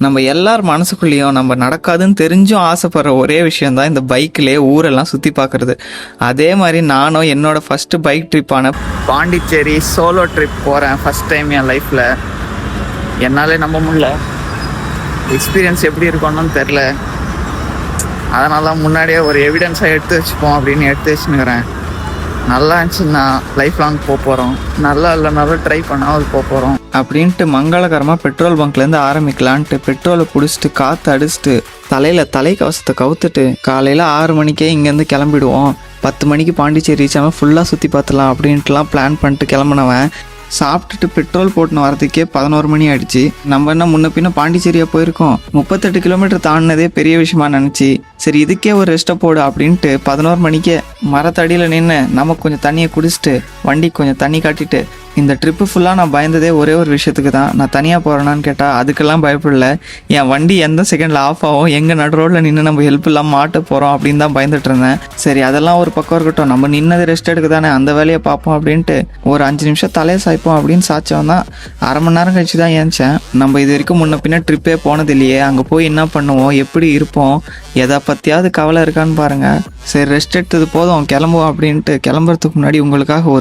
நம்ம எல்லார் மனசுக்குள்ளேயும் நம்ம நடக்காதுன்னு தெரிஞ்சும் ஆசைப்படுற ஒரே விஷயந்தான் இந்த பைக்லேயே ஊரெல்லாம் சுற்றி பார்க்குறது. அதே மாதிரி நானும் என்னோடய ஃபஸ்ட்டு பைக் ட்ரிப்பான பாண்டிச்சேரி சோலோ ட்ரிப் போகிறேன். ஃபஸ்ட் டைம் என் லைஃப்பில். என்னாலே நம்ப முடியல. எக்ஸ்பீரியன்ஸ் எப்படி இருக்கணும்னு தெரில. அதனால தான் முன்னாடியே ஒரு எவிடன்ஸாக எடுத்து வச்சுப்போம் அப்படின்னு எடுத்து வச்சுன்னுக்கிறேன். நல்லா இருந்துச்சுன்னா லைஃப் லாங் போகிறோம், நல்லா இல்லைனாலும் ட்ரை பண்ணால் போகிறோம் அப்படின்ட்டு மங்களகரமாக பெட்ரோல் பங்க்லேருந்து ஆரம்பிக்கலான்ட்டு பெட்ரோலை பிடிச்சிட்டு காற்று அடிச்சுட்டு தலையில் தலைக்கவசத்தை கவுத்துட்டு காலையில் 6 மணிக்கே இங்கேருந்து கிளம்பிடுவோம். 10 மணிக்கு பாண்டிச்சேரி ரீச் ஆகாமல் ஃபுல்லாக சுற்றி பார்த்துலாம் அப்படின்ட்டுலாம் பிளான் பண்ணிட்டு கிளம்புனவன் சாப்பிட்டுட்டு பெட்ரோல் போட்டுன்னு வரதுக்கே 11 மணி ஆயிடுச்சு. நம்ம என்ன முன்ன பின்ன பாண்டிச்சேரியா போயிருக்கோம். 38 கிலோமீட்டர் தாண்டினதே பெரிய விஷயமா நினச்சி சரி இதுக்கே ஒரு ரெஸ்ட்டை போடு அப்படின்ட்டு 11 மணிக்கே மரத்தடியில் நின்று நமக்கு கொஞ்சம் தண்ணியை குடிச்சிட்டு வண்டி கொஞ்சம் தண்ணி காட்டிட்டு இந்த ட்ரிப்பு ஃபுல்லாக நான் பயந்ததே ஒரே ஒரு விஷயத்துக்கு தான். நான் தனியாக போகிறேன்னான்னு கேட்டால் அதுக்கெல்லாம் பயப்படல. என் வண்டி எந்த செகண்டில் ஆஃப் ஆகும், எங்கே நடு ரோட்டில் நின்று நம்ம ஹெல்ப் இல்லாமல் மாட்ட போகிறோம் அப்படின்னு தான் பயந்துட்டு இருந்தேன். சரி அதெல்லாம் ஒரு பக்கம் இருக்கட்டும், நம்ம நின்னது ரெஸ்ட் எடுக்க தானே, அந்த வேலையை பார்ப்போம் அப்படின்ட்டு ஒரு 5 நிமிஷம் தலையை சாய்ப்போம் அப்படின்னு சாய்ச்சோம் தான். அரை மணி நேரம் கழிச்சு தான் ஏன்ச்சேன். நம்ம இது வரைக்கும் முன்ன பின்ன ட்ரிப்பே போனது இல்லையே, அங்கே போய் என்ன பண்ணுவோம், எப்படி இருப்போம், எதை பற்றியாவது கவலை இருக்கான்னு பாருங்கள். சரி ரெஸ்ட் எடுத்தது போதும் கிளம்புவோம் அப்படின்ட்டு கிளம்புறதுக்கு முன்னாடி உங்களுக்காக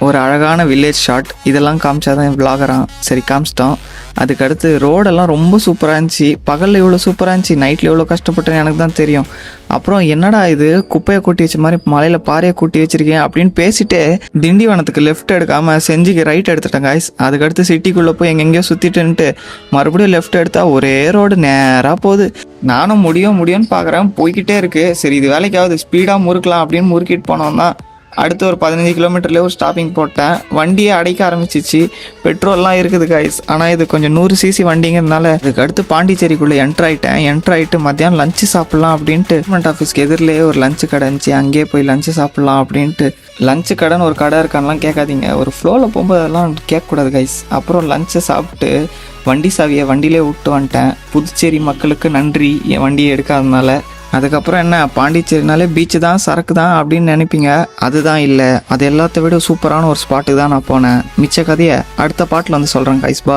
ஒரு அழகான வில்லேஜ் ஷாட் இதெல்லாம் காமிச்சாதான் விளாகறான். சரி காமிச்சிட்டோம். அதுக்கடுத்து ரோடெல்லாம் ரொம்ப சூப்பராக இருந்துச்சு. பகலில் இவ்வளோ சூப்பராக இருந்துச்சு, நைட்டில் எவ்வளோ கஷ்டப்பட்டேன்னு எனக்கு தான் தெரியும். அப்புறம் என்னடா இது குப்பையை கூட்டி வச்ச மாதிரி மலையில் பாறையை கூட்டி வச்சிருக்கேன் அப்படின்னு பேசிட்டு திண்டிவனத்துக்கு லெஃப்ட் எடுக்காமல் செஞ்சுக்கு ரைட் எடுத்துட்டேன் காய்ஸ். அதுக்கடுத்து சிட்டிக்குள்ளே போய் எங்கெங்கேயோ சுற்றிட்டுன்ட்டு மறுபடியும் லெஃப்ட் எடுத்தால் ஒரே ரோடு நேராக போகுது. நானும் முடியும்னு பார்க்குறேன், போய்கிட்டே இருக்குது. சரி இது வேலைக்காவது ஸ்பீடாக முறுக்கலாம் அப்படின்னு முறுக்கிட்டு போனோம் தான். அடுத்து ஒரு 15 கிலோமீட்டர்லேயே ஒரு ஸ்டாப்பிங் போட்டேன். வண்டியை அடைக்க ஆரம்பிச்சிச்சு. பெட்ரோல்லாம் இருக்குது காய்ஸ். ஆனால் இது கொஞ்சம் 100 cc வண்டிங்கிறதுனால அதுக்கு அடுத்து பாண்டிச்சேரிக்குள்ளே என்ட்ராயிட்டு மத்தியானம் லஞ்சு சாப்பிட்லாம் அப்படின்ட்டு கவர்மெண்ட் ஆஃபீஸ்க்கு எதிரிலேயே ஒரு லஞ்சு கடை இருந்துச்சு. அங்கேயே போய் லஞ்சு சாப்பிட்லாம் அப்படின்ட்டு லஞ்சு கடைன்னு ஒரு கடை இருக்கான்லாம் கேட்காதீங்க. ஒரு ஃப்ளோவில் போகும்போது அதெல்லாம் கேட்கக்கூடாது கைஸ். அப்புறம் லஞ்சை சாப்பிட்டு வண்டி சாவியை வண்டியிலே விட்டு வந்துட்டேன். புதுச்சேரி மக்களுக்கு நன்றி என் வண்டியை எடுக்காதனால. அதுக்கப்புறம் என்ன, பாண்டிச்சேரினாலே பீச்சு தான் சரக்கு தான் அப்படின்னு நினைப்பீங்க. அதுதான் இல்லை, அது எல்லாத்த விட சூப்பரான ஒரு ஸ்பாட்டுக்கு தான் நான் போனேன். மிச்ச கதையை அடுத்த பாட்டில் வந்து சொல்கிறேன் கைஸ்பா.